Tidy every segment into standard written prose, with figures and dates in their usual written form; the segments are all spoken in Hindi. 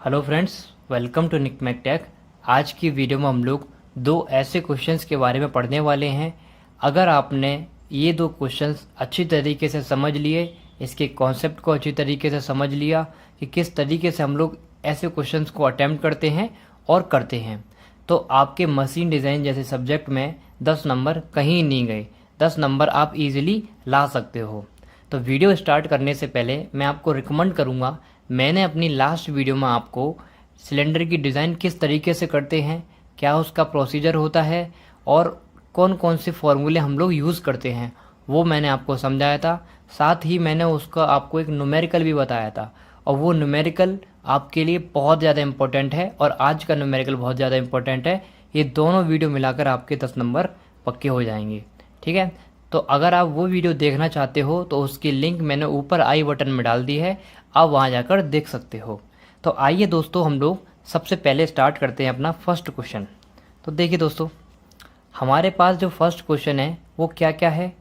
Hello friends, welcome to Nikmac Tech. आज की वीडियो में हम लोग दो ऐसे क्वेश्चंस के बारे में पढ़ने वाले हैं। अगर आपने ये दो क्वेश्चंस अच्छी तरीके से समझ लिए, इसके कॉन्सेप्ट को अच्छी तरीके से समझ लिया कि किस तरीके से हम लोग ऐसे क्वेश्चंस को अटेम्प्ट करते हैं और करते हैं, तो आपके मशीन डिज़ाइन जैसे सब्जेक्ट में 10 नंबर कहीं नहीं गए। 10 नंबर आप इजीली ला सकते हो। तो वीडियो स्टार्ट करने से पहले मैं आपको रिकमेंड करूँगा, मैंने अपनी लास्ट वीडियो में आपको सिलेंडर की डिज़ाइन किस तरीके से करते हैं, क्या उसका प्रोसीजर होता है और कौन कौन से फॉर्मूले हम लोग यूज़ करते हैं, वो मैंने आपको समझाया था। साथ ही मैंने उसका आपको एक न्यूमेरिकल भी बताया था, और वो न्यूमेरिकल आपके लिए बहुत ज़्यादा इम्पोर्टेंट है और आज का न्यूमेरिकल बहुत ज़्यादा इम्पोर्टेंट है। ये दोनों वीडियो मिलाकर आपके 10 नंबर पक्के हो जाएंगे। ठीक है, तो अगर आप वो वीडियो देखना चाहते हो तो उसकी लिंक मैंने ऊपर आई बटन में डाल दी है, आप वहाँ जाकर देख सकते हो। तो आइए दोस्तों, हम लोग सबसे पहले स्टार्ट करते हैं अपना फर्स्ट क्वेश्चन। तो देखिए दोस्तों, हमारे पास जो फर्स्ट क्वेश्चन है वो क्या क्या है।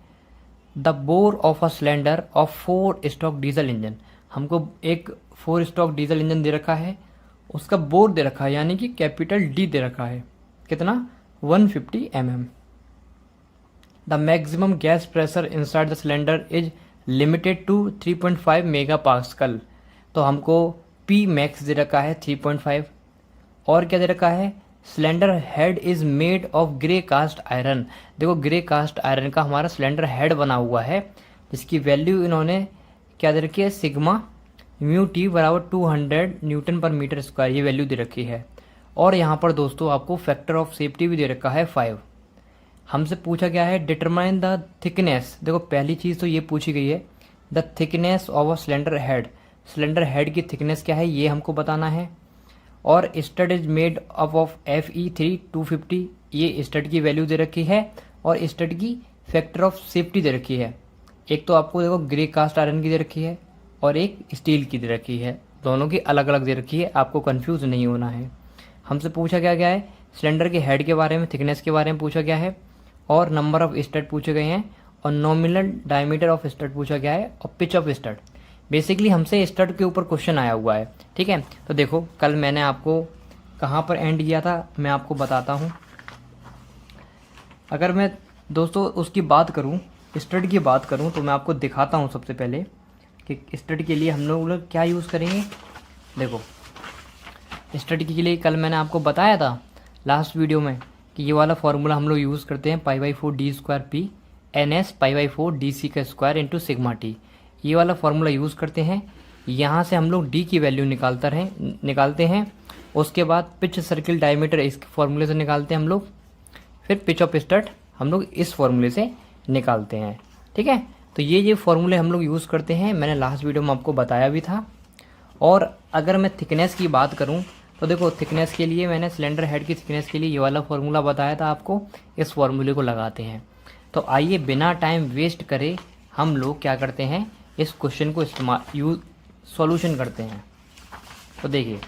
The bore of a cylinder of 4 stroke diesel engine. हमको एक 4 स्ट्रोक डीजल इंजन दे रखा है, उसका बोर दे रखा है यानी कि कैपिटल डी दे रखा है, कितना 150 mm। The maximum gas pressure inside the cylinder is limited to 3.5 mega pascal. तो हमको पी मैक्स दे रखा है 3.5, और क्या दे रखा है, cylinder head is made of grey cast iron. देखो, ग्रे कास्ट आयरन का हमारा सिलेंडर हेड बना हुआ है, जिसकी वैल्यू इन्होंने क्या दे रखी है, सिग्मा म्यू टी बराबर 200 न्यूटन पर मीटर स्क्वायर, ये वैल्यू दे रखी है। और यहाँ पर दोस्तों आपको फैक्टर ऑफ सेफ्टी भी दे रखा है 5। हमसे पूछा गया है डिटरमाइन द थिकनेस। देखो, पहली चीज़ तो ये पूछी गई है, the thickness of a cylinder head. Cylinder head की थिकनेस क्या है ये हमको बताना है। और stud is made up of FE3 250, ये स्टड की वैल्यू दे रखी है और स्टड की फैक्टर ऑफ सेफ्टी दे रखी है। एक तो आपको देखो ग्रे कास्ट आयरन की दे रखी है और एक स्टील की दे रखी है, दोनों की अलग अलग दे रखी है, आपको कंफ्यूज नहीं होना है। हमसे पूछा गया है सिलेंडर के हेड के बारे में, थिकनेस के बारे में पूछा गया है, और नंबर ऑफ स्टड पूछे गए हैं, और नॉमिनल डायमीटर ऑफ स्टड पूछा गया है, और पिच ऑफ स्टड। बेसिकली हमसे स्टड के ऊपर क्वेश्चन आया हुआ है। ठीक है, तो देखो कल मैंने आपको कहाँ पर एंड किया था मैं आपको बताता हूँ। अगर मैं दोस्तों उसकी बात करूँ, स्टड की बात करूँ, तो मैं आपको दिखाता हूँ सबसे पहले कि स्टड के लिए हम लोग क्या यूज़ करेंगे। देखो, स्टड के लिए कल मैंने आपको बताया था लास्ट वीडियो में कि ये वाला फार्मूला हम लोग यूज़ करते हैं, π/4 d square P NS π/4 DC का स्क्वायर इंटू सिग्मा टी। ये वाला फार्मूला यूज़ करते हैं। यहाँ से हम लोग डी की वैल्यू निकालते हैं। उसके बाद पिच सर्किल डायमीटर इस फार्मूले से निकालते हैं हम लोग। फिर पिच ऑफ स्टड हम लोग इस फार्मूले से निकालते हैं। ठीक है, तो ये फार्मूले हम लोग यूज़ करते हैं, मैंने लास्ट वीडियो में आपको बताया भी था। और अगर मैं थिकनेस की बात करूँ तो देखो, थिकनेस के लिए मैंने सिलेंडर हेड की थिकनेस के लिए ये वाला फार्मूला बताया था आपको, इस फार्मूले को लगाते हैं। तो आइए बिना टाइम वेस्ट करे हम लोग क्या करते हैं, इस क्वेश्चन को सॉल्यूशन करते हैं। तो देखिए,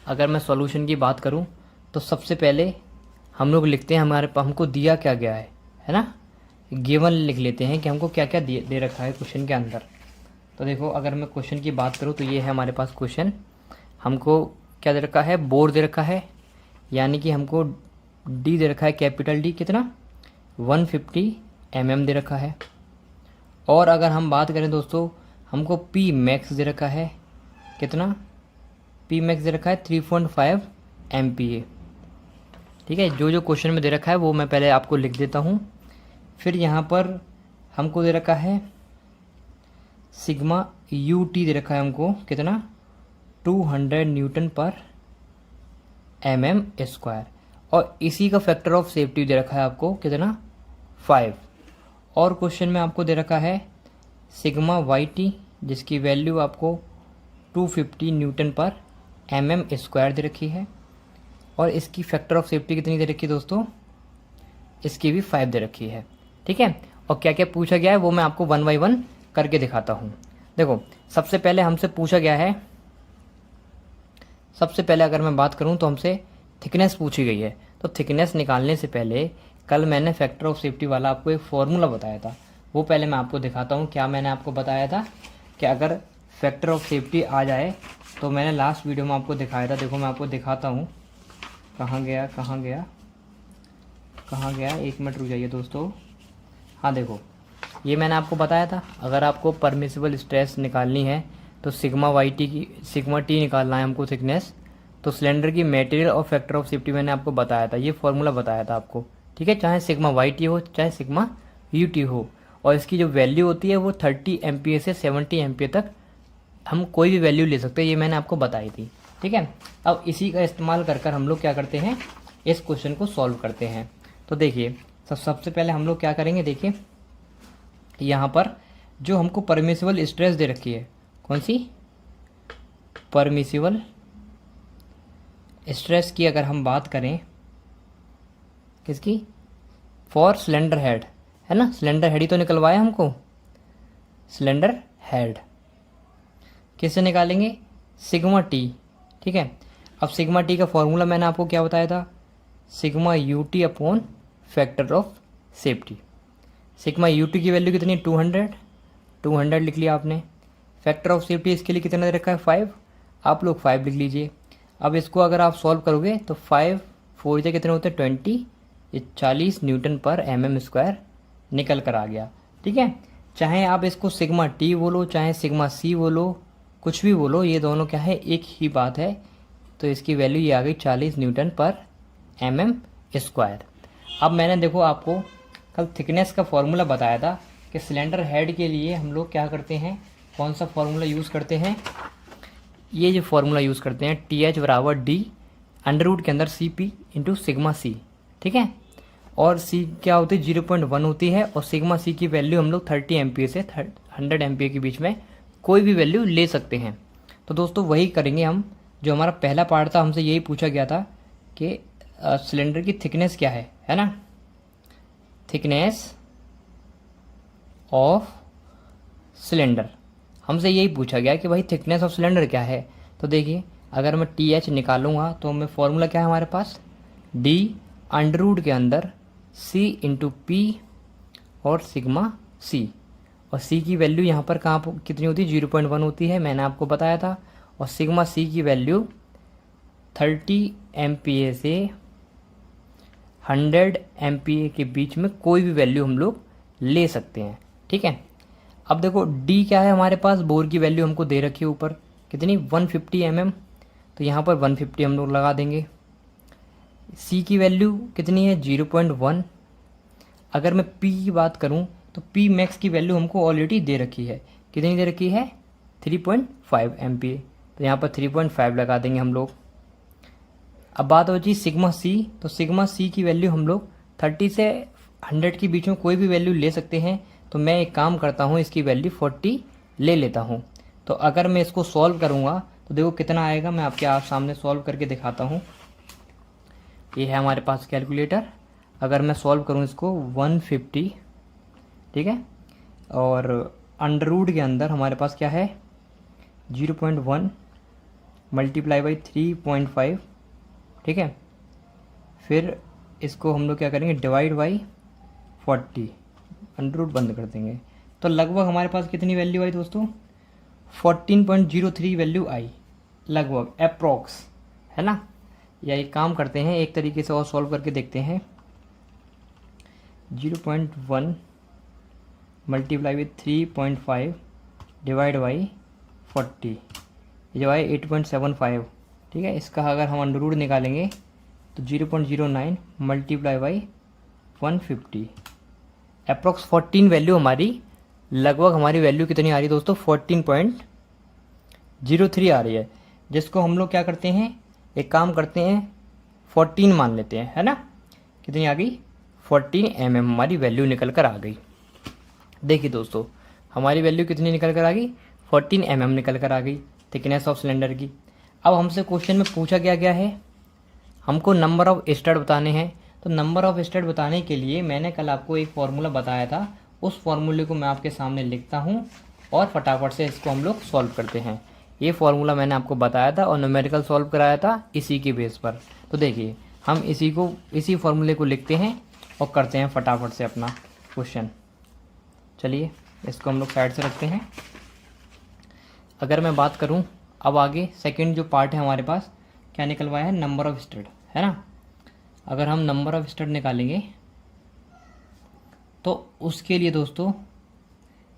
अगर मैं सॉल्यूशन की बात करूं तो सबसे पहले हम लोग लिखते हैं हमारे पास हमको दिया क्या गया है ना, गिवन लिख लेते हैं कि हमको क्या क्या दे रखा है क्वेश्चन के अंदर। तो देखो, अगर मैं क्वेश्चन की बात करूं तो ये है हमारे पास क्वेश्चन। हमको क्या दे रखा है, बोर दे रखा है, यानी कि हमको डी दे रखा है, कैपिटल डी कितना 150 mm दे रखा है। और अगर हम बात करें दोस्तों, हमको पी मैक्स दे रखा है, कितना पी मैक्स दे रखा है 3.5 MPa। ठीक है, जो क्वेश्चन में दे रखा है वो मैं पहले आपको लिख देता हूँ। फिर यहाँ पर हमको दे रखा है सिग्मा UT दे रखा है हमको, कितना 200 न्यूटन पर mm स्क्वायर, और इसी का फैक्टर ऑफ सेफ्टी दे रखा है आपको, कितना 5। और क्वेश्चन में आपको दे रखा है सिग्मा YT, जिसकी वैल्यू आपको 250 न्यूटन पर mm स्क्वायर दे रखी है, और इसकी फैक्टर ऑफ सेफ्टी कितनी दे रखी है दोस्तों, इसकी भी 5 दे रखी है। ठीक है, और क्या क्या पूछा गया है वो मैं आपको 1 बाय 1 करके दिखाता हूँ। देखो, सबसे पहले हमसे पूछा गया है, सबसे पहले अगर मैं बात करूं तो हमसे थिकनेस पूछी गई है। तो थिकनेस निकालने से पहले कल मैंने फैक्टर ऑफ सेफ्टी वाला आपको एक फार्मूला बताया था, वो पहले मैं आपको दिखाता हूं। क्या मैंने आपको बताया था कि अगर फैक्टर ऑफ सेफ्टी आ जाए, तो मैंने लास्ट वीडियो में आपको दिखाया था, देखो मैं आपको दिखाता हूँ, कहाँ गया, एक मिनट रुक जाइए दोस्तों। हाँ देखो, ये मैंने आपको बताया था, अगर आपको परमिसिबल स्ट्रेस निकालनी है तो सिग्मा टी निकालना है हमको थिकनेस, तो सिलेंडर की मटेरियल और फैक्टर ऑफ सेफ्टी मैंने आपको बताया था, ये फॉर्मूला बताया था आपको, ठीक है। चाहे सिग्मा वाई टी हो चाहे सिग्मा यू टी हो, और इसकी जो वैल्यू होती है वो 30 एम्पियर से 70 एम्पियर तक हम कोई भी वैल्यू ले सकते हैं, ये मैंने आपको बताई थी, ठीक है। अब इसी का इस्तेमाल कर हम लोग क्या करते हैं, इस क्वेश्चन को सॉल्व करते हैं। तो देखिए सबसे पहले हम लोग क्या करेंगे, देखिए यहाँ पर जो हमको परमिसिबल स्ट्रेस दे रखी है, कौन सी, परमिसिबल स्ट्रेस की अगर हम बात करें, किसकी, फॉर सिलेंडर हेड, है ना, सिलेंडर हेड ही तो निकलवाया हमको, सिलेंडर हेड किससे निकालेंगे, सिग्मा टी, ठीक है। अब सिग्मा टी का फॉर्मूला मैंने आपको क्या बताया था, sigma U T upon factor of safety. Sigma U T की वैल्यू कितनी, 200 लिख लिया आपने। फैक्टर ऑफ सेफ्टी इसके लिए कितना दे रखा है, 5, आप लोग 5 लिख लीजिए। अब इसको अगर आप सॉल्व करोगे तो 5 4 से कितने होते हैं, 20, ये 40 न्यूटन पर mm स्क्वायर निकल कर आ गया, ठीक है। चाहे आप इसको सिग्मा टी बोलो चाहे सिग्मा सी बोलो, कुछ भी बोलो, ये दोनों क्या है, एक ही बात है। तो इसकी वैल्यू ये आ गई 40 न्यूटन पर mm स्क्वायर। अब मैंने देखो आपको कल थिकनेस का फॉर्मूला बताया था कि सिलेंडर हेड के लिए हम लोग क्या करते हैं, कौन सा फॉर्मूला यूज़ करते हैं, ये जो फॉर्मूला यूज़ करते हैं, TH बराबर D अंडर रूट के अंदर CP इंटू सिग्मा सी, ठीक है। और C क्या होती है, 0.1 होती है, और सिग्मा सी की वैल्यू हम लोग 30 एम्पियर से 100 एम्पियर के बीच में कोई भी वैल्यू ले सकते हैं। तो दोस्तों वही करेंगे हम, जो हमारा पहला पार्ट था हमसे यही पूछा गया था कि सिलेंडर की थिकनेस क्या है ना, थिकनेस ऑफ सिलेंडर, हमसे यही पूछा गया कि भाई थिकनेस ऑफ सिलेंडर क्या है। तो देखिए अगर मैं TH निकालूंगा तो मैं फॉर्मूला क्या है हमारे पास, D अंडर रूट के अंदर C इंटू पी और सिग्मा C, और C की वैल्यू यहाँ पर कहाँ कितनी होती है, 0.1 होती है, मैंने आपको बताया था। और सिग्मा C की वैल्यू 30 एम्पियर से 100 एम्पियर के बीच में कोई भी वैल्यू हम लोग ले सकते हैं, ठीक है। अब देखो D क्या है हमारे पास, बोर की वैल्यू हमको दे रखी है ऊपर, कितनी, 150 mm, तो यहाँ पर 150 हम लोग लगा देंगे। C की वैल्यू कितनी है, 0.1। अगर मैं P की बात करूँ तो P मैक्स की वैल्यू हमको ऑलरेडी दे रखी है, कितनी दे रखी है, 3.5 एम्पियर, तो यहाँ पर 3.5 लगा देंगे हम लोग। अब बात हो जी सिग्मा C, तो सिग्मा C की वैल्यू हम लोग 30 से 100 के बीच में कोई भी वैल्यू ले सकते हैं। तो मैं एक काम करता हूँ, इसकी वैल्यू 40 ले लेता हूँ। तो अगर मैं इसको सॉल्व करूँगा तो देखो कितना आएगा, मैं आपके आप सामने सॉल्व करके दिखाता हूँ। ये है हमारे पास कैलकुलेटर, अगर मैं सॉल्व करूँ इसको 150, ठीक है, और अंडर रूट के अंदर हमारे पास क्या है, 0.1 मल्टीप्लाई बाई 3.5, ठीक है। फिर इसको हम लोग क्या करेंगे, डिवाइड बाई 40, अंडर रूट बंद कर देंगे। तो लगभग हमारे पास कितनी वैल्यू आई दोस्तों, 14.03 वैल्यू आई, लगभग अप्रॉक्स, है ना। या एक काम करते हैं, एक तरीके से और सॉल्व करके देखते हैं, 0.1 मल्टीप्लाई विथ 3.5 डिवाइड बाई 40, ये जो है 8.75, ठीक है। इसका अगर हम अंडर रूट निकालेंगे तो 0.09 मल्टीप्लाई बाई 150, अप्रॉक्स 14 वैल्यू हमारी, लगभग हमारी वैल्यू कितनी आ रही है दोस्तों, 14.03 आ रही है, जिसको हम लोग क्या करते हैं, एक काम करते हैं 14 मान लेते हैं, है ना। कितनी आ गई, 14 mm हमारी वैल्यू निकल कर आ गई। देखिए दोस्तों हमारी वैल्यू कितनी निकल कर आ गई, 14 mm निकल कर आ गई थिकनेस ऑफ सिलेंडर की। अब हमसे क्वेश्चन में पूछा गया है, हमको नंबर ऑफ स्टड बताने हैं। तो नंबर ऑफ स्टड बताने के लिए मैंने कल आपको एक फार्मूला बताया था, उस फार्मूले को मैं आपके सामने लिखता हूँ और फटाफट से इसको हम लोग सॉल्व करते हैं। ये फार्मूला मैंने आपको बताया था और न्यूमेरिकल सॉल्व कराया था इसी के बेस पर। तो देखिए हम इसी फार्मूले को लिखते हैं और करते हैं फटाफट से अपना क्वेश्चन। चलिए इसको हम लोग साइड से रखते हैं। अगर मैं बात करूं अब आगे सेकंड जो पार्ट है हमारे पास क्या निकलवाया है, नंबर ऑफ स्टड, है ना। अगर हम नंबर ऑफ स्टड निकालेंगे तो उसके लिए दोस्तों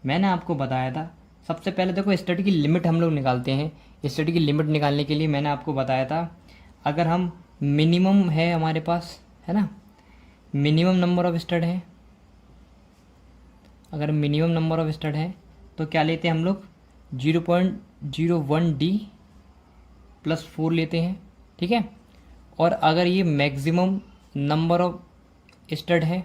मैंने आपको बताया था, सबसे पहले देखो स्टडी की लिमिट हम लोग निकालते हैं। स्टडी की लिमिट निकालने के लिए मैंने आपको बताया था, अगर हम मिनिमम है हमारे पास, है ना, मिनिमम नंबर ऑफ स्टड है, अगर मिनिमम नंबर ऑफ स्टड है तो क्या लेते हैं हम लोग 0.01 D प्लस 4 लेते हैं, ठीक है। और अगर ये मैक्सिमम नंबर ऑफ स्टड है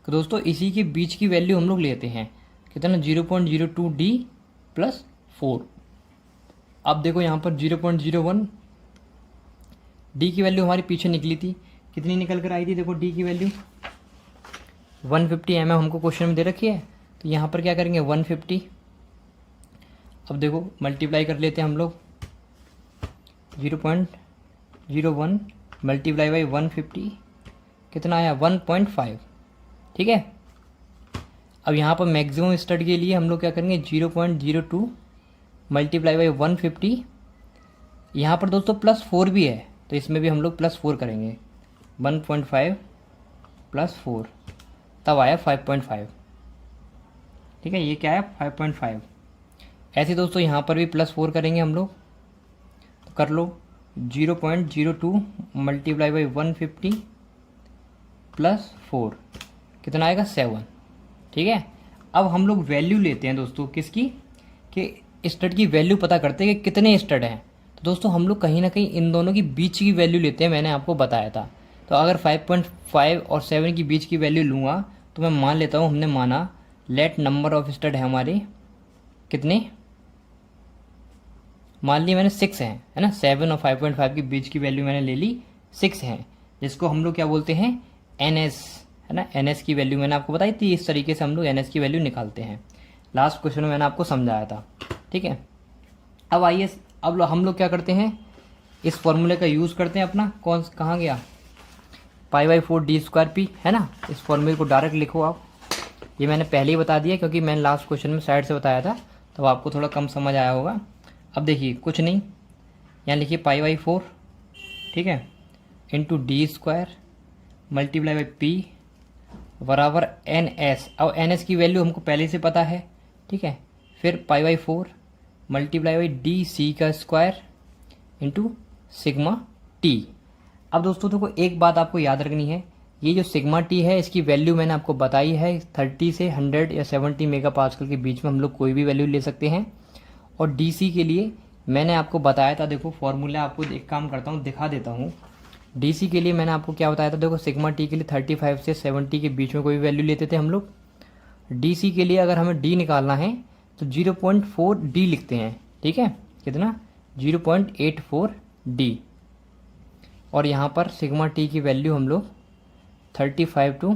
तो दोस्तों इसी के बीच की वैल्यू हम लोग लेते हैं, कितना 0.02 D प्लस 4। अब देखो यहाँ पर 0.01 D की वैल्यू हमारी पीछे निकली थी, कितनी निकल कर आई थी, देखो D की वैल्यू 150 mm हमको क्वेश्चन में दे रखी है, तो यहाँ पर क्या करेंगे 150। अब देखो मल्टीप्लाई कर लेते हैं हम लोग, 0.01 मल्टीप्लाई बाई 150 कितना आया 1.5, ठीक है। अब यहाँ पर मैक्सिमम स्टड के लिए हम लोग क्या करेंगे 0.02 मल्टीप्लाई बाई 150, यहाँ पर दोस्तों प्लस 4 भी है तो इसमें भी हम लोग प्लस 4 करेंगे, 1.5 प्लस 4 तब आया 5.5, ठीक है। ये क्या है 5.5। ऐसे दोस्तों यहाँ पर भी प्लस 4 करेंगे हम लोग, तो कर लो 0.02 मल्टीप्लाई बाई 150 प्लस 4 कितना आएगा 7, ठीक है। अब हम लोग वैल्यू लेते हैं दोस्तों किसकी, कि स्टड की वैल्यू पता करते हैं कि कितने स्टड हैं। तो दोस्तों हम लोग कहीं ना कहीं इन दोनों की बीच की वैल्यू लेते हैं, मैंने आपको बताया था। तो अगर 5.5 और 7 की बीच की वैल्यू लूँगा तो मैं मान लेता हूँ, हमने माना लेट नंबर ऑफ स्टड है हमारे कितने, मान ली मैंने 6 हैं, है ना। 7 और 5.5 के बीच की वैल्यू मैंने ले ली 6 हैं, जिसको हम लोग क्या बोलते हैं NS, है ना। NS की वैल्यू मैंने आपको बताई थी, इस तरीके से हम लोग NS की वैल्यू निकालते हैं। लास्ट क्वेश्चन में मैंने आपको समझाया था, ठीक है। अब आइए अब हम लोग क्या करते हैं, इस फॉर्मूले का यूज़ करते हैं अपना, कौन कहाँ गया π/4 D²P, है ना। इस फॉर्मूले को डायरेक्ट लिखो आप, ये मैंने पहले ही बता दिया क्योंकि मैंने लास्ट क्वेश्चन में साइड से बताया था तो आपको थोड़ा कम समझ आया होगा। अब देखिए कुछ नहीं, यहाँ लिखिए π/4, ठीक है, into D² multiply by P बराबर NS। अब NS की वैल्यू हमको पहले से पता है, ठीक है। फिर π/4 multiply by DC² into sigma T। अब दोस्तों देखो एक बात आपको याद रखनी है, ये जो सिग्मा T है इसकी वैल्यू मैंने आपको बताई है 30 से 100 या 70 मेगापास्कल के बीच में हम लोग कोई भी वैल्यू ले सकते हैं। और DC के लिए मैंने आपको बताया था, देखो फॉर्मूला आपको एक काम करता हूँ दिखा देता हूँ। DC के लिए मैंने आपको क्या बताया था, देखो सिग्मा T के लिए 35 से 70 के बीच में कोई भी वैल्यू लेते थे हम लोग। DC के लिए अगर हमें D निकालना है तो 0.4 D लिखते हैं, ठीक है, कितना 0.84 D। और यहाँ पर सिग्मा T की वैल्यू हम लोग 35 टू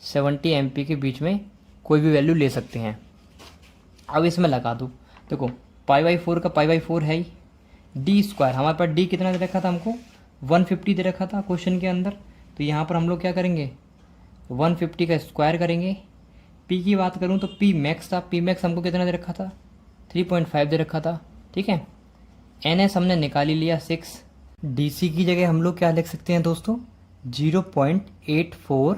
70 MP के बीच में कोई भी वैल्यू ले सकते हैं। अब इसमें लगा दूँ, देखो π/4 का π/4 है ही, D² हमारे पास D कितना दे रखा था हमको 150 दे रखा था क्वेश्चन के अंदर, तो यहाँ पर हम लोग क्या करेंगे 150 का स्क्वायर करेंगे। P की बात करूँ तो P मैक्स था, P मैक्स हमको कितना दे रखा था 3.5 दे रखा था, ठीक है। NS हमने निकाल ही लिया 6। DC की जगह हम लोग क्या लिख सकते हैं दोस्तों 0.84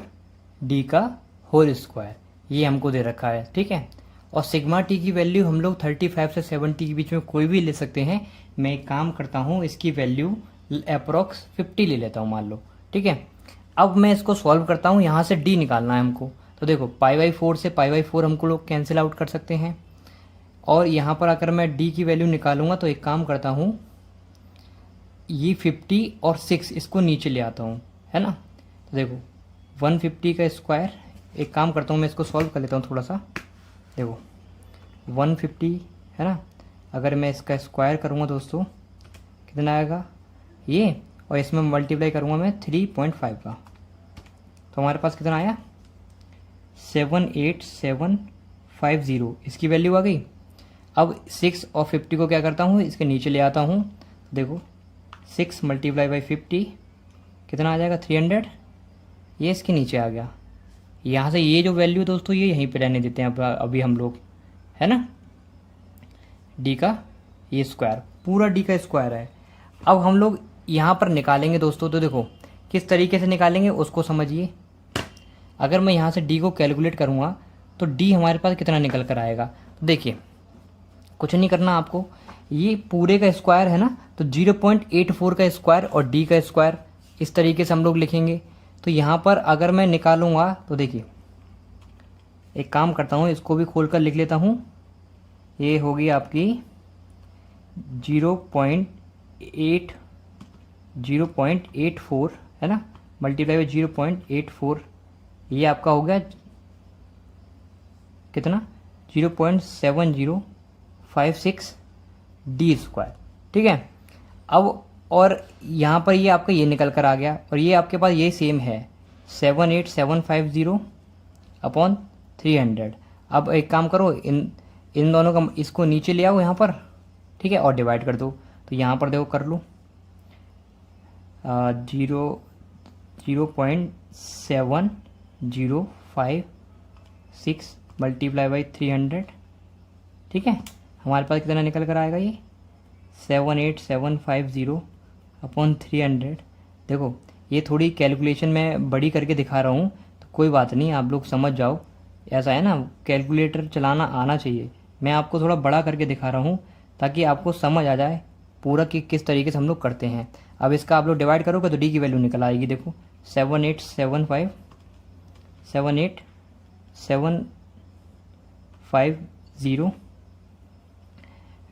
D का होल स्क्वायर, ये हमको दे रखा है, ठीक है। और सिग्मा T की वैल्यू हम लोग 35 से 70 के बीच में कोई भी ले सकते हैं। मैं एक काम करता हूँ, इसकी वैल्यू अप्रोक्स 50 ले लेता हूँ मान लो, ठीक है। अब मैं इसको सॉल्व करता हूँ, यहाँ से D निकालना है हमको, तो देखो π/4 से π/4 हमको लोग कैंसिल आउट कर सकते हैं। और यहाँ पर अगर मैं D की वैल्यू निकालूंगा तो एक काम करता हूँ, ये 50 और 6 इसको नीचे ले आता हूँ, है ना। तो देखो 150 का स्क्वायर, एक काम करता हूँ मैं इसको सॉल्व कर लेता हूँ थोड़ा सा। देखो 150 है ना, अगर मैं इसका स्क्वायर करूँगा दोस्तों कितना आएगा ये, और इसमें मल्टीप्लाई करूँगा मैं 3.5 का, तो हमारे पास कितना आया 78750, इसकी वैल्यू आ गई। अब 6 और 50 को क्या करता हूँ इसके नीचे ले आता हूँ, देखो 6 मल्टीप्लाई बाई 50 कितना आ जाएगा 300, ये इसके नीचे आ गया। यहाँ से ये जो वैल्यू दोस्तों ये यहीं पे रहने देते हैं अभी हम लोग, है ना। डी का ये स्क्वायर, पूरा डी का स्क्वायर है। अब हम लोग यहाँ पर निकालेंगे दोस्तों, तो देखो किस तरीके से निकालेंगे उसको समझिए। अगर मैं यहाँ से डी को कैलकुलेट करूँगा तो डी हमारे पास कितना निकल कर आएगा। तो देखिए कुछ नहीं करना आपको, ये पूरे का स्क्वायर है ना, तो 0.84 का स्क्वायर और डी का स्क्वायर, इस तरीके से हम लोग लिखेंगे। तो यहाँ पर अगर मैं निकालूंगा तो देखिए एक काम करता हूँ, इसको भी खोल कर लिख लेता हूँ। ये होगी आपकी 0.84 है ना, मल्टीप्लाई बाई 0.84, ये आपका हो गया कितना 0.7056 डी स्क्वायर। ठीक है, अब और यहाँ पर ये आपका ये निकल कर आ गया, और ये आपके पास ये सेम है 78750 अपॉन 300। अब एक काम करो, इन दोनों का इसको नीचे ले आओ यहाँ पर, ठीक है, और डिवाइड कर दो। तो यहाँ पर देखो कर लो 0.7056 मल्टीप्लाई बाई 300। ठीक है, हमारे पास कितना निकल कर आएगा, ये 78750 अपॉन 300। देखो ये थोड़ी कैलकुलेशन मैं बड़ी करके दिखा रहा हूँ, तो कोई बात नहीं, आप लोग समझ जाओ। ऐसा है ना, कैलकुलेटर चलाना आना चाहिए। मैं आपको थोड़ा बड़ा करके दिखा रहा हूँ ताकि आपको समझ आ जाए पूरा कि किस तरीके से हम लोग करते हैं। अब इसका आप लोग डिवाइड करोगे तो डी की वैल्यू निकल आएगी। देखो 78750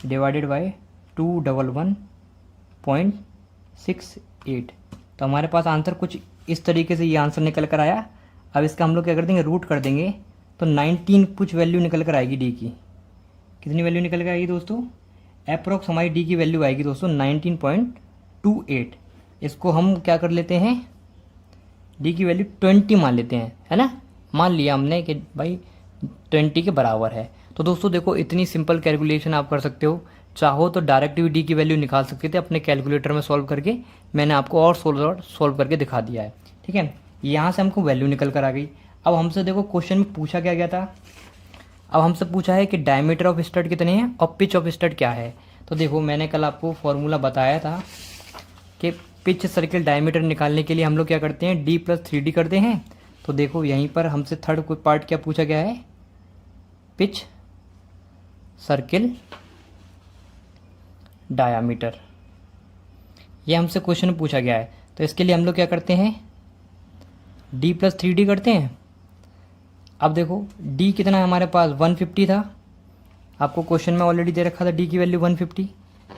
डिवाइडेड बाई 211.68। तो हमारे पास आंसर कुछ इस तरीके से ये आंसर निकल कर आया। अब इसका हम लोग क्या कर देंगे, रूट कर देंगे, तो 19 कुछ वैल्यू निकल कर आएगी डी की। कितनी वैल्यू निकल कर आएगी दोस्तों, अप्रॉक्स हमारी डी की वैल्यू आएगी दोस्तों 19.28। इसको हम क्या कर लेते हैं, डी की वैल्यू 20 मान लेते हैं, है ना। मान लिया हमने कि भाई 20 के बराबर है। तो दोस्तों देखो इतनी सिंपल कैलकुलेशन आप कर सकते हो। चाहो तो डायरेक्ट भी डी की वैल्यू निकाल सकते थे अपने कैलकुलेटर में सॉल्व करके, मैंने आपको और सॉल्व करके दिखा दिया है। ठीक है, यहाँ से हमको वैल्यू निकल कर आ गई। अब हमसे देखो क्वेश्चन में पूछा क्या गया था, अब हमसे पूछा है कि डायमीटर ऑफ स्टड कितने हैं और पिच ऑफ स्टड क्या है। तो देखो मैंने कल आपको फॉर्मूला बताया था कि पिच सर्किल डायमीटर निकालने के लिए हम लोग क्या करते हैं, d + 3d करते हैं। तो देखो यहीं पर हमसे थर्ड कोई पार्ट क्या पूछा गया है, पिच सर्किल डायामीटर, ये हमसे क्वेश्चन पूछा गया है। तो इसके लिए हम लोग क्या करते हैं, d + 3d करते हैं। अब देखो d कितना है हमारे पास 150 था, आपको क्वेश्चन में ऑलरेडी दे रखा था d की वैल्यू 150।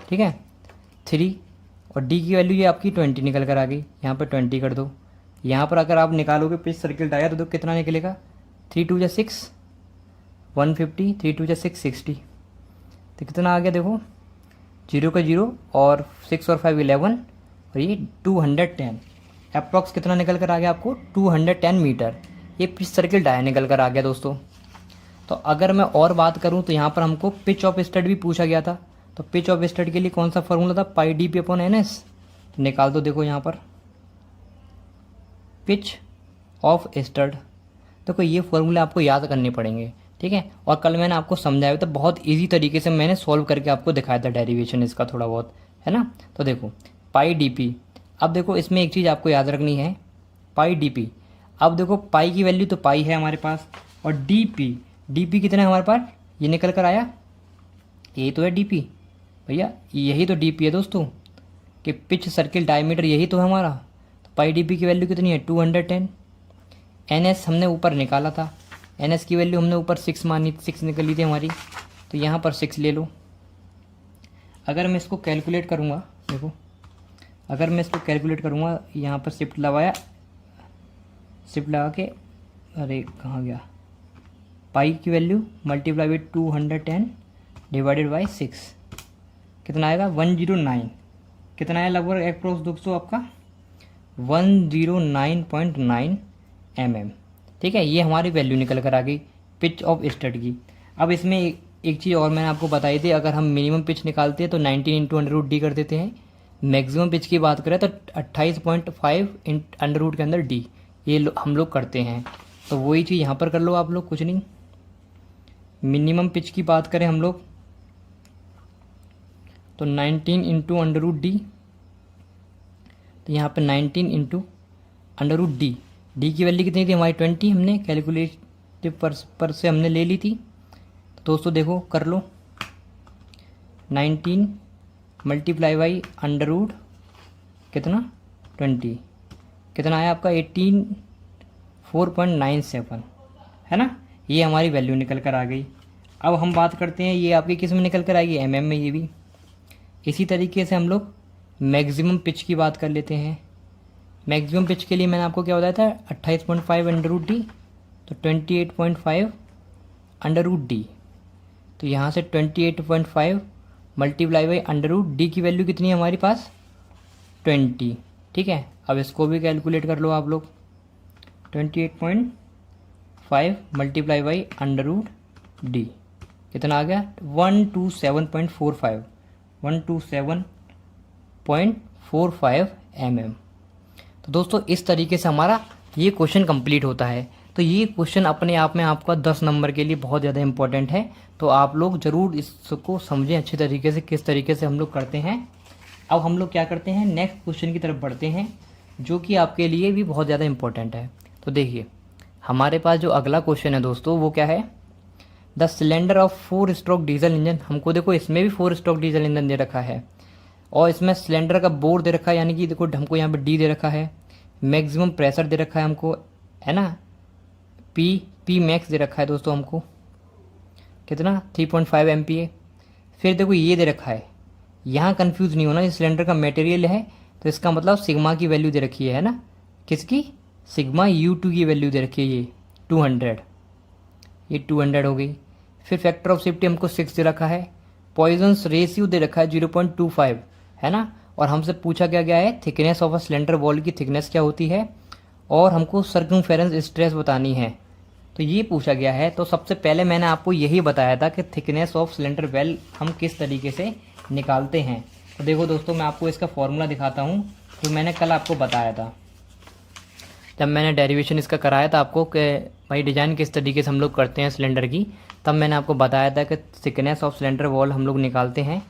ठीक है, 3 और d की वैल्यू ये आपकी 20 निकल कर आ गई, यहाँ पर 20 कर दो। यहाँ पर अगर आप निकालोगे पिच सर्किल डाया तो कितना निकलेगा, 3 2 6 150, 3 2 6 60। तो कितना आ गया देखो, 0 का 0 और 6 और 5 11 और ये 210। अप्रॉक्स कितना निकल कर आ गया आपको, 210 मीटर। ये पिच सर्किल डाया निकल कर आ गया दोस्तों। तो अगर मैं और बात करूं तो यहाँ पर हमको पिच ऑफ स्टड भी पूछा गया था। तो पिच ऑफ स्टड के लिए कौन सा फॉर्मूला था, pi D P upon N S. निकाल दो, देखो यहाँ पर पिच ऑफ स्टड। देखो ये फॉर्मूले आपको याद करने पड़ेंगे। ठीक है, और कल मैंने आपको समझाया था, बहुत इजी तरीके से मैंने सॉल्व करके आपको दिखाया था डेरिवेशन इसका थोड़ा बहुत, है ना। तो देखो पाई डी पी, अब देखो इसमें एक चीज़ आपको याद रखनी है, पाई डी पी। अब देखो पाई की वैल्यू तो पाई है हमारे पास, और डी पी कितना है हमारे पास, ये निकल कर आया, यही तो है डी पी भैया, यही तो डी पी है दोस्तों, कि पिच सर्किल डायमीटर यही तो है हमारा। तो पाई डी पी की वैल्यू कितनी है 210। एन एस हमने ऊपर निकाला था, एन एस की वैल्यू हमने ऊपर 6 मानी, 6 निकली थी हमारी, तो यहाँ पर 6 ले लो। अगर मैं इसको कैलकुलेट करूँगा, देखो अगर मैं इसको कैलकुलेट करूँगा, यहाँ पर शिफ्ट लगाया, शिफ्ट लगा के, अरे कहाँ गया, पाई की value multiply by 210 divided by 6, कितना आएगा 109। कितना है लगभग अप्रोक्स दोस्तों आपका 109.9 mm। ठीक है, ये हमारी वैल्यू निकल कर आ गई पिच ऑफ स्टड की। अब इसमें एक चीज़ और मैंने आपको बताई थी, अगर हम मिनिमम पिच निकालते हैं तो 19 × √d कर देते हैं। मैक्सिमम पिच की बात करें तो 28.5 √, के अंदर d, ये हम लोग करते हैं। तो वही चीज़ यहाँ पर कर लो आप लोग, कुछ नहीं। मिनिमम पिच की बात करें हम लोग तो 19 इंटू अंडर रूट डी, तो यहाँ पे 19 into under root D, D की वैल्यू कितनी थी हमारी 20, हमने कैलकुलेटिव पर से हमने ले ली थी। तो दोस्तों देखो कर लो, 19 मल्टीप्लाई बाई अंडर रूट कितना 20, कितना आया आपका 84.97 है ना, ये हमारी वैल्यू निकल कर आ गई। अब हम बात करते हैं ये आपकी किस में निकल कर आएगी, एमएम में ये भी। इसी तरीके से हम लोग मैक्सिमम पिच की बात कर लेते हैं। मैक्सिमम पिच के लिए मैंने आपको क्या बताया था 28.5 अंडर रूट डी, तो 28.5 अंडर रूट डी, तो यहाँ से 28.5 multiply by under root D की वैल्यू कितनी है हमारे पास 20, ठीक है। अब इसको भी कैलकुलेट कर लो आप लोग, 28.5 multiply by under root D कितना आ गया 127.45, 127.45 mm। तो दोस्तों इस तरीके से हमारा ये क्वेश्चन कंप्लीट होता है। तो ये क्वेश्चन अपने आप में आपका 10 नंबर के लिए बहुत ज़्यादा इंपॉर्टेंट है, तो आप लोग ज़रूर इसको समझें अच्छे तरीके से किस तरीके से हम लोग करते हैं। अब हम लोग क्या करते हैं, नेक्स्ट क्वेश्चन की तरफ बढ़ते हैं जो कि आपके लिए भी बहुत ज़्यादा इंपॉर्टेंट है। तो देखिए हमारे पास जो अगला क्वेश्चन है दोस्तों वो क्या है, the cylinder of 4 stroke diesel engine. हमको देखो इसमें भी 4 स्ट्रोक डीजल इंजन दे रखा है और इसमें सिलेंडर का बोर दे रखा है, यानी कि देखो हमको यहाँ पे डी दे रखा है, मैक्सिमम प्रेशर दे रखा है हमको, है ना, पी मैक्स दे रखा है दोस्तों हमको कितना 3.5 MPa। फिर देखो ये दे रखा है, यहाँ कंफ्यूज नहीं होना, ये सिलेंडर का मटेरियल है तो इसका मतलब सिग्मा की वैल्यू दे रखी है ना, किसकी, सिग्मा U2 की वैल्यू दे रखी है ये 200, ये 200 हो गई। फिर फैक्टर ऑफ सेफ्टी हमको 6 दे रखा है, पॉइजन्स रेशियो दे रखा है 0.25 है ना, और हमसे पूछा क्या गया है thickness of a cylinder wall की थिकनेस क्या होती है, और हमको सर्कमफेरेंस स्ट्रेस बतानी है, तो ये पूछा गया है। तो सबसे पहले मैंने आपको यही बताया था कि थिकनेस ऑफ सिलेंडर वेल हम किस तरीके से निकालते हैं। तो देखो दोस्तों मैं आपको इसका फॉर्मूला दिखाता हूँ जो मैंने कल आपको बताया था, जब मैंने डेरिवेशन इसका कराया था आपको कि भाई डिज़ाइन किस तरीके से हम लोग करते हैं सिलेंडर की, तब मैंने आपको बताया था कि थिकनेस ऑफ सिलेंडर वॉल हम लोग निकालते हैं।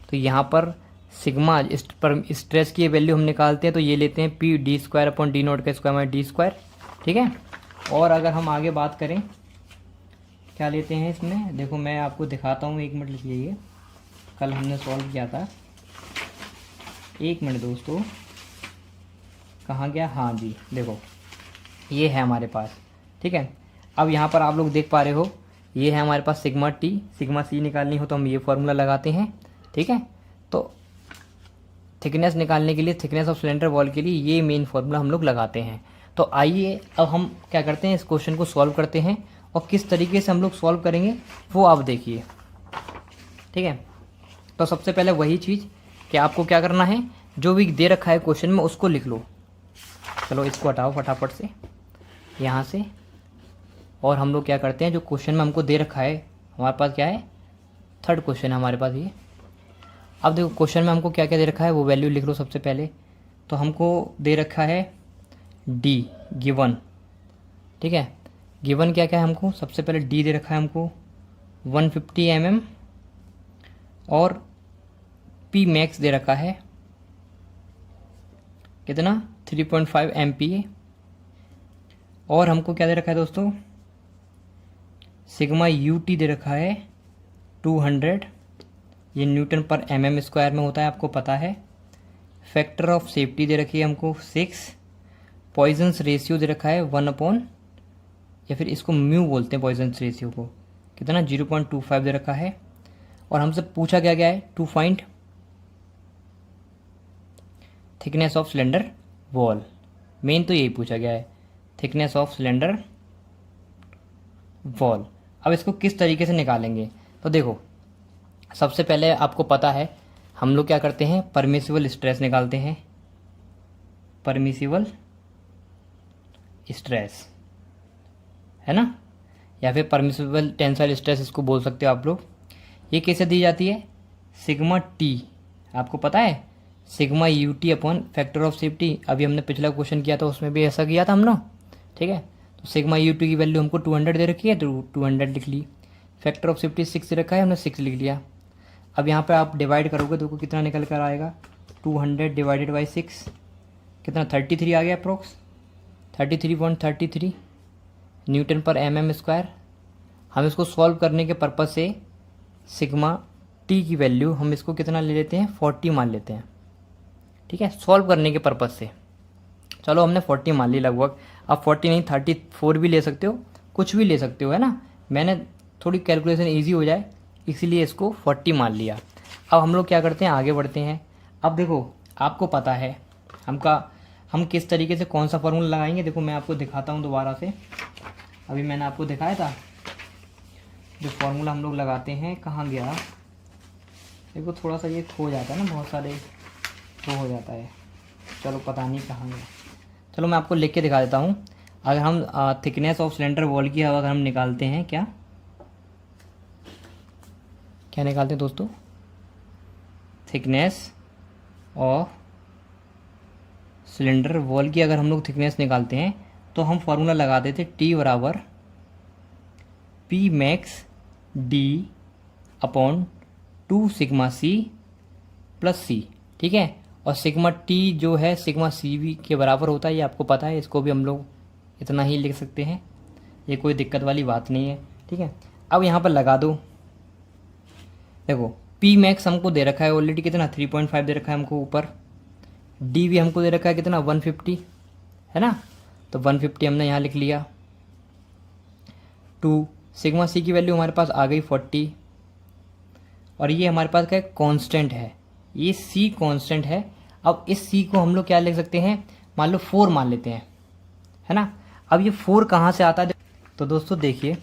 तो यहाँ पर सिग्मा पर स्ट्रेस की वैल्यू हम निकालते हैं, तो ये लेते हैं P D square upon D naught का स्क्वायर माइनस डी स्क्वायर, ठीक है। और अगर हम आगे बात करें क्या लेते हैं इसमें, देखो मैं आपको दिखाता हूँ, 1 मिनट लिखिए, ये कल हमने सॉल्व किया था, 1 मिनट दोस्तों, कहाँ गया, हाँ जी देखो ये है हमारे पास, ठीक है। अब यहाँ पर आप लोग देख पा रहे हो ये है हमारे पास सिग्मा टी, सिग्मा सी निकालनी हो तो हम ये फॉर्मूला लगाते हैं, ठीक है। तो थिकनेस निकालने के लिए, थिकनेस ऑफ सिलेंडर वॉल के लिए ये मेन फॉर्मूला हम लोग लगाते हैं। तो आइए अब हम क्या करते हैं, इस क्वेश्चन को सॉल्व करते हैं, और किस तरीके से हम लोग सॉल्व करेंगे वो आप देखिए, ठीक है। तो सबसे पहले वही चीज़ कि आपको क्या करना है, जो भी दे रखा है क्वेश्चन में उसको लिख लो। चलो इसको हटाओ फटाफट से यहाँ से, और हम लोग क्या करते हैं जो क्वेश्चन में हमको दे रखा है, हमारे पास क्या है 3rd क्वेश्चन है हमारे पास ये। अब देखो क्वेश्चन में हमको क्या क्या दे रखा है वो वैल्यू लिख लो सबसे पहले। तो हमको दे रखा है डी गिवन, ठीक है, गिवन क्या क्या है हमको, सबसे पहले डी दे रखा है हमको 150 mm, और पी मैक्स दे रखा है कितना 3.5 MPa, और हमको क्या दे रखा है दोस्तों, सिग्मा UT दे रखा है 200, ये न्यूटन पर mm स्क्वायर में होता है आपको पता है। फैक्टर ऑफ सेफ्टी दे रखी है हमको 6, पॉइजन्स रेशियो दे रखा है 1/, या फिर इसको म्यू बोलते हैं पॉइजन्स रेशियो को, कितना 0.25 दे रखा है। और हमसे पूछा क्या गया है to find thickness of cylinder wall, main तो यही पूछा गया है, थिकनेस ऑफ सिलेंडर वॉल। अब इसको किस तरीके से निकालेंगे, तो देखो सबसे पहले आपको पता है हम लोग क्या करते हैं, परमिसिबल स्ट्रेस निकालते हैं, परमिसिबल स्ट्रेस है ना, या फिर परमिसिबल टेंसाइल स्ट्रेस इसको बोल सकते हो आप लोग। ये कैसे दी जाती है, सिग्मा टी, आपको पता है sigma UT upon factor of safety, अभी हमने पिछला क्वेश्चन किया था उसमें भी ऐसा किया था हम लोग, ठीक है। तो सिग्मा UT की वैल्यू हमको 200 दे रखी है तो 200 लिख ली, फैक्टर ऑफ सेफ्टी 6 रखा है हमने 6 लिख लिया। अब यहाँ पे आप डिवाइड करोगे तो कितना निकल कर आएगा, 200 डिवाइडेड बाई 6 कितना 33 आ गया अप्रोक्स, 33.33 न्यूटन पर mm स्क्वायर। हम इसको सॉल्व करने के पर्पज़ से सिग्मा टी की वैल्यू हम इसको कितना ले लेते हैं, 40 मान लेते हैं, ठीक है, सॉल्व करने के पर्पज़ से। चलो हमने 40 मान ली लगभग, अब 40 नहीं 34 भी ले सकते हो, कुछ भी ले सकते हो, है ना। मैंने थोड़ी कैलकुलेशन ईजी हो जाए इसीलिए इसको 40 मान लिया। अब हम लोग क्या करते हैं, आगे बढ़ते हैं। अब देखो आपको पता है हम किस तरीके से कौन सा फॉर्मूला लगाएंगे। देखो मैं आपको दिखाता हूँ दोबारा से, अभी मैंने आपको दिखाया था जो फॉर्मूला हम लोग लगाते हैं, कहाँ गया। देखो थोड़ा सा ये खो जाता है ना, बहुत सारे खो हो जाता है, चलो पता नहीं कहाँ गया। चलो मैं आपको लिख के दिखा देता हूँ। अगर हम थिकनेस ऑफ सिलेंडर वॉल की अगर हम निकालते हैं, क्या निकालते हैं दोस्तों, थिकनेस ऑफ सिलेंडर वॉल की अगर हम लोग थिकनेस निकालते हैं तो हम फॉर्मूला लगाते थे T बराबर P max D upon 2 sigma C plus C, ठीक है। और सिग्मा टी जो है सिग्मा सी भी के बराबर होता है, ये आपको पता है, इसको भी हम लोग इतना ही लिख सकते हैं, ये कोई दिक्कत वाली बात नहीं है, ठीक है। अब यहाँ पर लगा दो, देखो पी मैक्स हमको दे रखा है ऑलरेडी कितना 3.5 दे रखा है हमको ऊपर, डी भी हमको दे रखा है कितना 150, है ना, तो 150 हमने यहाँ लिख लिया। 2 सिग्मा सी की वैल्यू हमारे पास आ गई 40, और ये हमारे पास क्या कांस्टेंट है, ये सी कांस्टेंट है। अब इस सी को हम लोग क्या लिख सकते हैं, मान लो 4 मान लेते हैं, है ना। अब ये 4 कहाँ से आता है, तो दोस्तों देखिए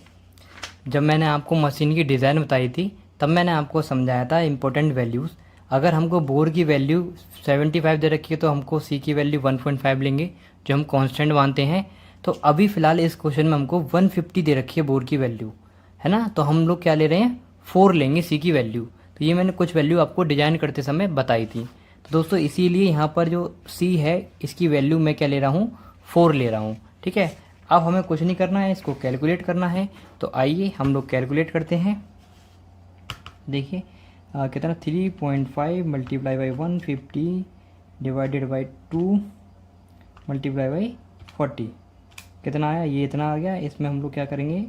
जब मैंने आपको मशीन की डिज़ाइन बताई थी तब मैंने आपको समझाया था इंपॉर्टेंट वैल्यूज़। अगर हमको बोर की वैल्यू 75 दे रखी है तो हमको सी की वैल्यू 1.5 लेंगे जो हम कांस्टेंट मानते हैं। तो अभी फ़िलहाल इस क्वेश्चन में हमको 150 दे रखी है बोर की वैल्यू, है ना, तो हम लोग क्या ले रहे हैं 4 लेंगे सी की वैल्यू। तो ये मैंने कुछ वैल्यू आपको डिजाइन करते समय बताई थी। तो दोस्तों इसीलिए यहाँ पर जो सी है इसकी वैल्यू मैं क्या ले रहा हूँ 4 ले रहा हूँ, ठीक है। अब हमें कुछ नहीं करना है, इसको कैलकुलेट करना है, तो आइए हम लोग कैलकुलेट करते हैं। देखिए कितना 3.5 multiply by 150 divided by 2 multiply by 40 कितना आया, ये इतना आ गया। इसमें हम लोग क्या करेंगे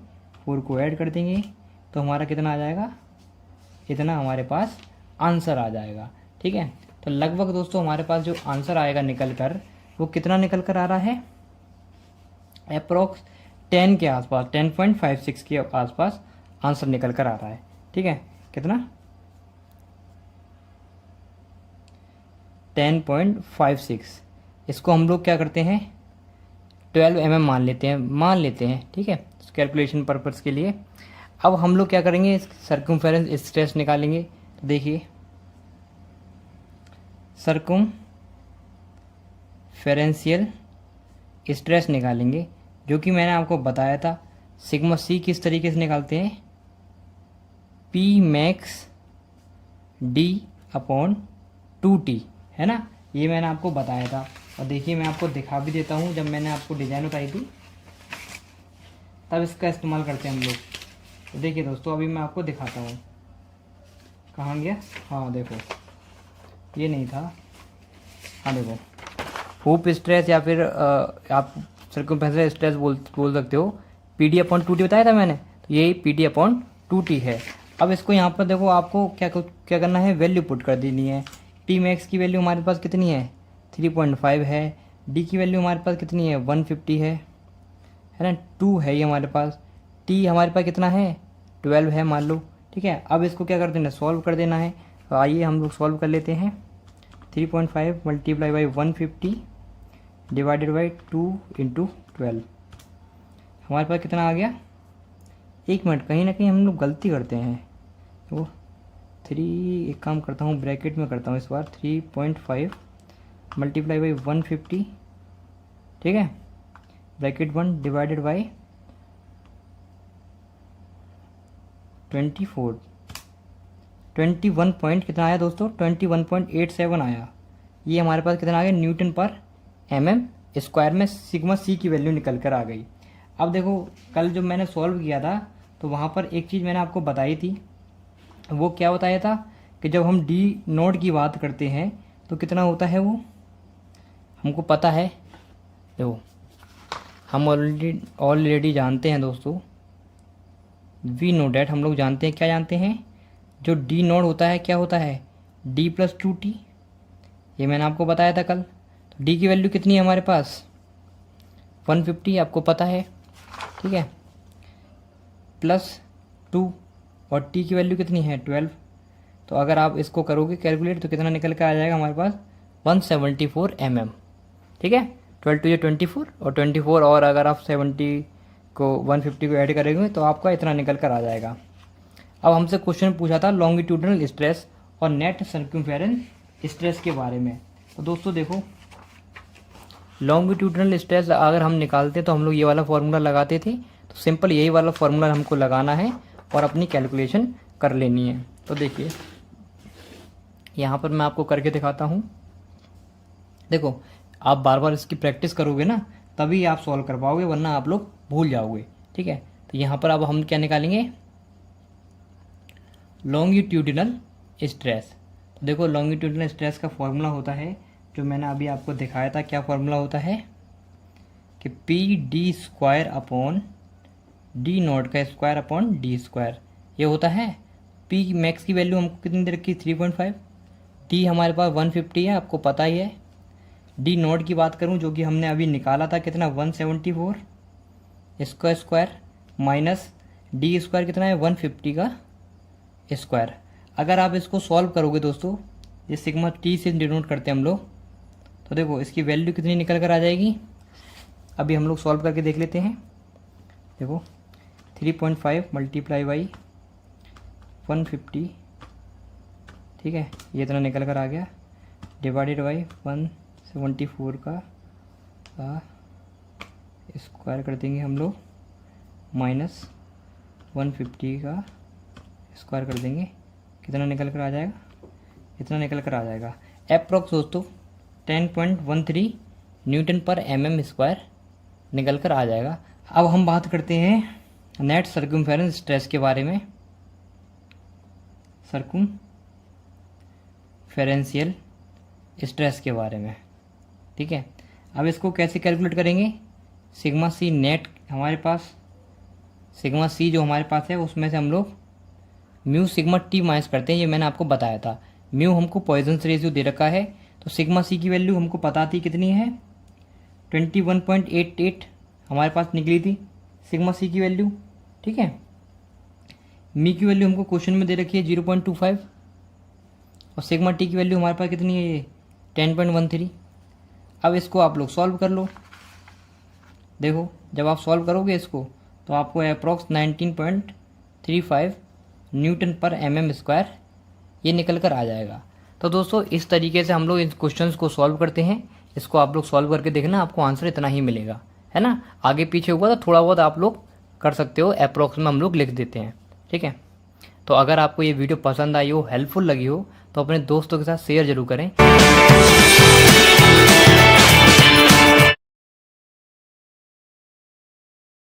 4 को ऐड कर देंगे तो हमारा कितना आ जाएगा, इतना हमारे पास आंसर आ जाएगा, ठीक है। तो लगभग दोस्तों हमारे पास जो आंसर आएगा निकल कर वो कितना निकल कर आ रहा है, अप्रोक्स 10 के आसपास 10.56 के आसपास आंसर निकल कर आ रहा है, ठीक है। कितना 10.56, इसको हम लोग क्या करते हैं 12 mm मान लेते हैं, ठीक है, कैलकुलेशन पर्पस के लिए। अब हम लोग क्या करेंगे सर्कमफेरेंस स्ट्रेस निकालेंगे। तो देखिए सर्कमफेरेंशियल स्ट्रेस निकालेंगे, जो कि मैंने आपको बताया था सिग्मा सी किस तरीके से निकालते हैं, P max D upon 2t, है ना, ये मैंने आपको बताया था। और देखिए मैं आपको दिखा भी देता हूँ, जब मैंने आपको डिज़ाइन बताई थी तब इसका इस्तेमाल करते हैं हम लोग। तो देखिए दोस्तों अभी मैं आपको दिखाता हूँ, कहाँ गया, हाँ देखो ये नहीं था, हाँ देखो हुप स्ट्रेस या फिर आप सर्कमफेरेंशियल स्ट्रेस बोल सकते हो, PD अपॉन 2t बताया था मैंने, तो यही PD अपॉन 2t है। अब इसको यहाँ पर देखो आपको क्या करना है, वैल्यू पुट कर देनी है। पी मैक्स की वैल्यू हमारे पास कितनी है 3.5 है, डी की वैल्यू हमारे पास कितनी है 150 है ना, 2 है ये हमारे पास, टी हमारे पास कितना है 12 है मान लो, ठीक है। अब इसको क्या कर देना, सॉल्व कर देना है। तो आइए हम लोग सॉल्व कर लेते हैं। 3.5 multiply by 150 divided by 2 into 12 हमारे पास कितना आ गया, एक मिनट कहीं ना कहीं हम लोग गलती करते हैं। वो 3 एक काम करता हूँ ब्रैकेट में करता हूँ इस बार, 3.5 मल्टीप्लाई बाई 150, ठीक है, ब्रैकेट 1 डिवाइडेड बाई 21 पॉइंट कितना आया दोस्तों 21.87 आया। ये हमारे पास कितना आ गया न्यूटन पर mm स्क्वायर में सिग्मा सी की वैल्यू निकल कर आ गई। अब देखो कल जो मैंने सॉल्व किया था तो वहाँ पर एक चीज़ मैंने आपको बताई थी, वो क्या बताया था कि जब हम डी नोड की बात करते हैं तो कितना होता है वो हमको पता है। देखो हम ऑलरेडी जानते हैं दोस्तों, वी नो डैट, हम लोग जानते हैं, क्या जानते हैं, जो डी नोड होता है क्या होता है, डी प्लस 2t। ये मैंने आपको बताया था कल। तो डी की वैल्यू कितनी है हमारे पास 150, आपको पता है, ठीक है, प्लस 2, और टी की वैल्यू कितनी है 12। तो अगर आप इसको करोगे कैलकुलेट तो कितना निकल कर आ जाएगा हमारे पास 174 mm, ठीक है। 12 टू 24 और 24, और अगर आप 70 को 150 को ऐड करेंगे तो आपका इतना निकल कर आ जाएगा। अब हमसे क्वेश्चन पूछा था लॉन्गिट्यूडनल स्ट्रेस और नेट सर्कम्फेरेंस स्ट्रेस के बारे में। तो दोस्तों देखो, लॉन्गिट्यूडनल स्ट्रेस अगर हम निकालते तो हम लोग ये वाला फार्मूला लगाते थे। तो सिंपल यही वाला फार्मूला हमको लगाना है और अपनी कैलकुलेशन कर लेनी है। तो देखिए यहाँ पर मैं आपको करके दिखाता हूँ। देखो आप बार बार इसकी प्रैक्टिस करोगे ना तभी आप सॉल्व कर पाओगे, वरना आप लोग भूल जाओगे, ठीक है। तो यहाँ पर अब हम क्या निकालेंगे, लॉन्गिट्यूडिनल स्ट्रेस। तो देखो लॉन्गिट्यूडिनल स्ट्रेस का फॉर्मूला होता है जो मैंने अभी आपको दिखाया था। क्या फॉर्मूला होता है कि P D square upon D not का स्क्वायर अपॉन डी स्क्वायर, ये होता है। पी मैक्स की वैल्यू हमको कितनी दे रखी है 3.5, टी हमारे पास 150 है, आपको पता ही है। डी नॉट की बात करूं जो कि हमने अभी निकाला था कितना 174 इसका स्क्वायर, माइनस डी स्क्वायर कितना है 150 का स्क्वायर। अगर आप इसको सॉल्व करोगे दोस्तों, ये सिग्मा टी से डिनोट करते हैं हम लोग, तो देखो इसकी वैल्यू कितनी निकल कर आ जाएगी। अभी हम लोग सॉल्व करके देख लेते हैं। देखो 3.5 मल्टीप्लाई बाई 150, ठीक है, ये इतना निकल कर आ गया, डिवाइडेड बाई 174 का स्क्वायर कर देंगे हम लोग, माइनस 150 का स्क्वायर कर देंगे, कितना निकल कर आ जाएगा, इतना निकल कर आ जाएगा। अप्रॉक्स दोस्तों 10.13 न्यूटन पर mm स्क्वायर निकल कर आ जाएगा। अब हम बात करते हैं नेट सर्कम्फेरेंस स्ट्रेस के बारे में, सर्कम्फेरेंशियल स्ट्रेस के बारे में, ठीक है। अब इसको कैसे कैलकुलेट करेंगे, सिग्मा सी नेट हमारे पास, सिग्मा सी जो हमारे पास है उसमें से हम लोग म्यू सिग्मा टी माइनस करते हैं। ये मैंने आपको बताया था। म्यू हमको पॉइजन्स रेशियो दे रखा है, तो सिग्मा सी की वैल्यू हमको पता थी कितनी है 21.88 हमारे पास निकली थी सिग्मा सी की वैल्यू, ठीक है। मी की वैल्यू हमको क्वेश्चन में दे रखी है 0.25, और सिग्मा टी की वैल्यू हमारे पास कितनी है ये 10.13। अब इसको आप लोग सॉल्व कर लो। देखो जब आप सॉल्व करोगे इसको तो आपको अप्रॉक्स 19.35 न्यूटन पर mm स्क्वायर ये निकल कर आ जाएगा। तो दोस्तों इस तरीके से हम लोग इन क्वेश्चंस को सॉल्व करते हैं। इसको आप लोग सॉल्व करके देखना, आपको आंसर इतना ही मिलेगा, है ना। आगे पीछे हुआ तो थोड़ा बहुत आप लोग कर सकते हो, अप्रॉक्स में हम लोग लिख देते हैं, ठीक है। तो अगर आपको ये वीडियो पसंद आई हो, हेल्पफुल लगी हो, तो अपने दोस्तों के साथ शेयर जरूर करें।